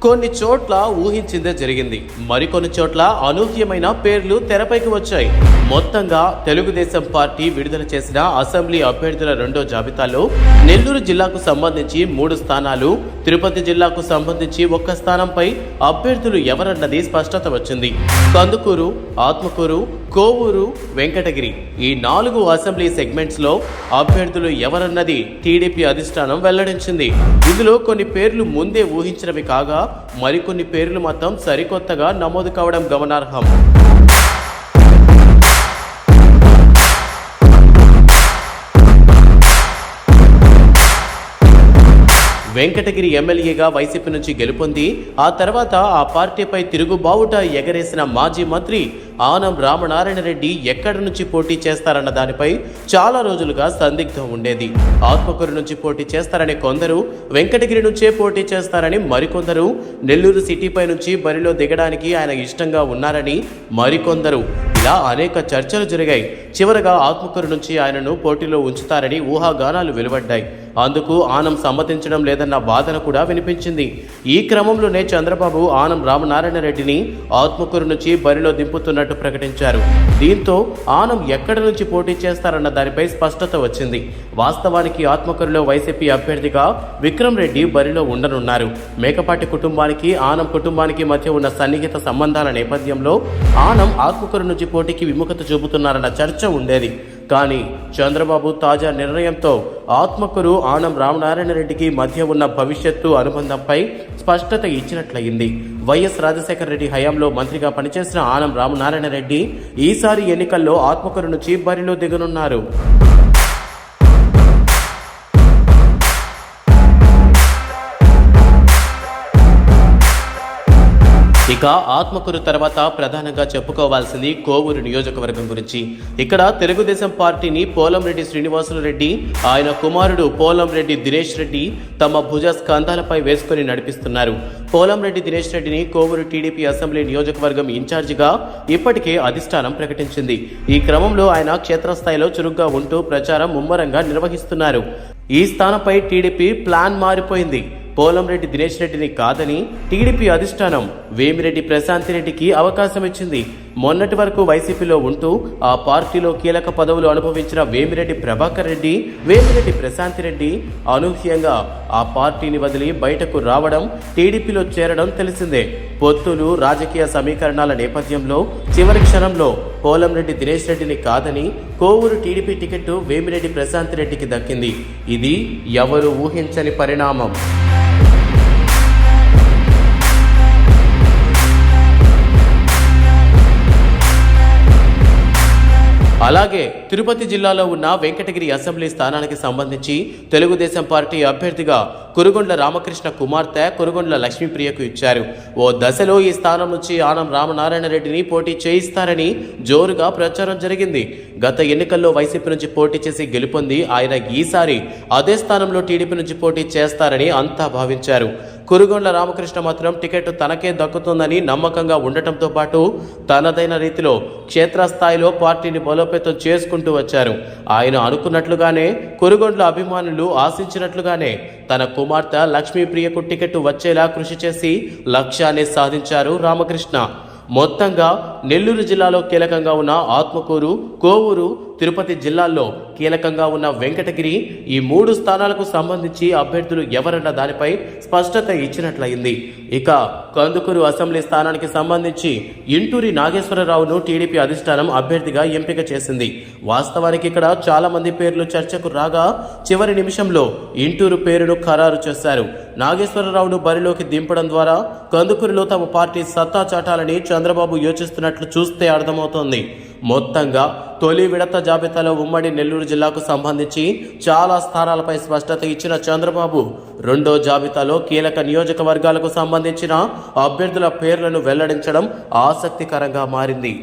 కొన్ని చోట్ల ఊహించిందే జరిగింది, మరికొన్ని చోట్ల అనూహ్యమైన పేర్లు తెరపైకి వచ్చాయి. మొత్తంగా తెలుగుదేశం పార్టీ విడుదల చేసిన అసెంబ్లీ అభ్యర్థుల రెండో జాబితాలో నెల్లూరు జిల్లాకు సంబంధించి 3 స్థానాలు, తిరుపతి జిల్లాకు సంబంధించి 1 స్థానంపై అభ్యర్థులు ఎవరన్నది స్పష్టత వచ్చింది. కందుకూరు, ఆత్మకూరు, కోవూరు, వెంకటగిరి ఈ 4 అసెంబ్లీ సెగ్మెంట్స్ లో అభ్యర్థులు ఎవరన్నది టీడీపీ అధిష్టానం వెల్లడించింది. ఇందులో కొన్ని పేర్లు ముందే ఊహించినవి కాగా మరికొన్ని పేర్లు మాత్రం సరికొత్తగా నమోదు కావడం గమనార్హం. వెంకటగిరి ఎమ్మెల్యేగా వైసీపీ నుంచి గెలుపొంది ఆ తర్వాత ఆ పార్టీపై తిరుగుబావుట ఎగరేసిన మాజీ మంత్రి ఆనం రామనారాయణ రెడ్డి ఎక్కడి నుంచి పోటీ చేస్తారన్న దానిపై చాలా రోజులుగా సందిగ్ధం ఉండేది. ఆత్మకూరు నుంచి పోటీ చేస్తారని కొందరు, వెంకటగిరి నుంచే పోటీ చేస్తారని మరికొందరు, నెల్లూరు సిటీపై నుంచి బరిలో దిగడానికి ఆయన ఇష్టంగా ఉన్నారని మరికొందరు, ఇలా అనేక చర్చలు జరిగాయి. చివరగా ఆత్మకూరు నుంచి ఆయనను పోటీలో ఉంచుతారని ఊహాగానాలు వెలువడ్డాయి. అందుకు ఆనం సమ్మతించడం లేదన్న వాదన కూడా వినిపించింది. ఈ క్రమంలోనే చంద్రబాబు ఆనం రామనారాయణ రెడ్డిని ఆత్మకూరు నుంచి బరిలో దింపుతున్నట్టు ప్రకటించారు. దీంతో ఆనం ఎక్కడి నుంచి పోటీ చేస్తారన్న దానిపై స్పష్టత వచ్చింది. వాస్తవానికి ఆత్మకూరులో వైసీపీ అభ్యర్థిగా విక్రమ్ రెడ్డి బరిలో ఉండనున్నారు. మేకపాటి కుటుంబానికి ఆనం కుటుంబానికి మధ్య ఉన్న సన్నిహిత సంబంధాల నేపథ్యంలో ఆనం ఆత్మకూరు నుంచి పోటీకి విముఖత చూపుతున్నారన్న చర్చ ఉండేది. కానీ చంద్రబాబు తాజా నిర్ణయంతో ఆత్మకూరు ఆనం రామనారాయణ రెడ్డికి మధ్య ఉన్న భవిష్యత్తు అనుబంధంపై స్పష్టత ఇచ్చినట్లయింది. వైఎస్ రాజశేఖర రెడ్డి హయాంలో మంత్రిగా పనిచేసిన ఆనం రామనారాయణ రెడ్డి ఈసారి ఎన్నికల్లో ఆత్మకూరు నుంచి బరిలో దిగనున్నారు. ఇక ఆత్మకూరు తర్వాత ప్రధానంగా చెప్పుకోవాల్సింది కోవూరు నియోజకవర్గం గురించి. ఇక్కడ తెలుగుదేశం పార్టీని పోలంరెడ్డి శ్రీనివాసులు రెడ్డి, ఆయన కుమారుడు పోలంరెడ్డి దినేష్ రెడ్డి తమ భుజ స్కంధాలపై వేసుకుని నడిపిస్తున్నారు. పోలంరెడ్డి దినేష్ రెడ్డిని కోవూరు టీడీపీ అసెంబ్లీ నియోజకవర్గం ఇన్ఛార్జిగా ఇప్పటికే అధిష్టానం ప్రకటించింది. ఈ క్రమంలో ఆయన క్షేత్రస్థాయిలో చురుగ్గా ఉంటూ ప్రచారం ముమ్మరంగా నిర్వహిస్తున్నారు. ఈ స్థానంపై టీడీపీ ప్లాన్ మారిపోయింది. పోలంరెడ్డి దినేష్ రెడ్డిని కాదని టీడీపీ అధిష్టానం వేమిరెడ్డి ప్రశాంతి రెడ్డికి అవకాశం ఇచ్చింది. మొన్నటి వరకు వైసీపీలో ఉంటూ ఆ పార్టీలో కీలక పదవులు అనుభవించిన వేమిరెడ్డి ప్రభాకర్ రెడ్డి, వేమిరెడ్డి ప్రశాంతి రెడ్డి అనూహ్యంగా ఆ పార్టీని వదిలి బయటకు రావడం, టీడీపీలో చేరడం తెలిసిందే. పొత్తులు, రాజకీయ సమీకరణాల నేపథ్యంలో చివరి క్షణంలో పోలంరెడ్డి దినేష్ రెడ్డిని కాదని కోవూరు టీడీపీ టికెట్ వేమిరెడ్డి ప్రశాంతి రెడ్డికి దక్కింది. ఇది ఎవరు ఊహించని పరిణామం. అలాగే తిరుపతి జిల్లాలో ఉన్న వెంకటగిరి అసెంబ్లీ స్థానానికి సంబంధించి తెలుగుదేశం పార్టీ అభ్యర్థిగా కురుగొండ్ల రామకృష్ణ కుమార్తె కురుగొండ్ల లక్ష్మీప్రియకు ఇచ్చారు. ఓ దశలో ఈ స్థానం నుంచి ఆనం రామనారాయణ రెడ్డిని పోటీ చేయిస్తారని జోరుగా ప్రచారం జరిగింది. గత ఎన్నికల్లో వైసీపీ నుంచి పోటీ చేసి గెలుపొంది ఆయన ఈసారి అదే స్థానంలో టీడీపీ నుంచి పోటీ చేస్తారని అంతా భావించారు. కురుగొండ్ల రామకృష్ణ మాత్రం టికెట్ తనకే దక్కుతుందని నమ్మకంగా ఉండటంతో పాటు తనదైన రీతిలో క్షేత్రస్థాయిలో పార్టీని బలోపేతం చేసుకుంటూ వచ్చారు. ఆయన అనుకున్నట్లుగానే కురుగొండ్ల అభిమానులు ఆశించినట్లుగానే తన కుమార్తె లక్ష్మీప్రియకు టికెట్ వచ్చేలా కృషి చేసి లక్ష్యాన్ని సాధించారు రామకృష్ణ. మొత్తంగా నెల్లూరు జిల్లాలో కీలకంగా ఉన్న ఆత్మకూరు, కోవూరు, తిరుపతి జిల్లాల్లో కీలకంగా ఉన్న వెంకటగిరి ఈ 3 స్థానాలకు సంబంధించి అభ్యర్థులు ఎవరన్న దానిపై స్పష్టత ఇచ్చినట్లయింది. ఇక కందుకూరు అసెంబ్లీ స్థానానికి సంబంధించి ఇంటూరి నాగేశ్వరరావును టీడీపీ అధిష్టానం అభ్యర్థిగా ఎంపిక చేసింది. వాస్తవానికి ఇక్కడ చాలా మంది పేర్లు చర్చకు రాగా చివరి నిమిషంలో ఇంటూరు పేరును ఖరారు చేశారు. నాగేశ్వరరావును బరిలోకి దింపడం ద్వారా కందుకూరులో తమ పార్టీ సత్తా చాటాలని చంద్రబాబు యోచిస్తున్నట్లు చూస్తే అర్థమవుతోంది. మొత్తంగా తొలి విడత జాబితాలో ఉమ్మడి నెల్లూరు జిల్లాకు సంబంధించి చాలా స్థానాలపై స్పష్టత ఇచ్చిన చంద్రబాబు రెండో జాబితాలో కీలక నియోజకవర్గాలకు సంబంధించిన అభ్యర్థుల పేర్లను వెల్లడించడం ఆసక్తికరంగా మారింది.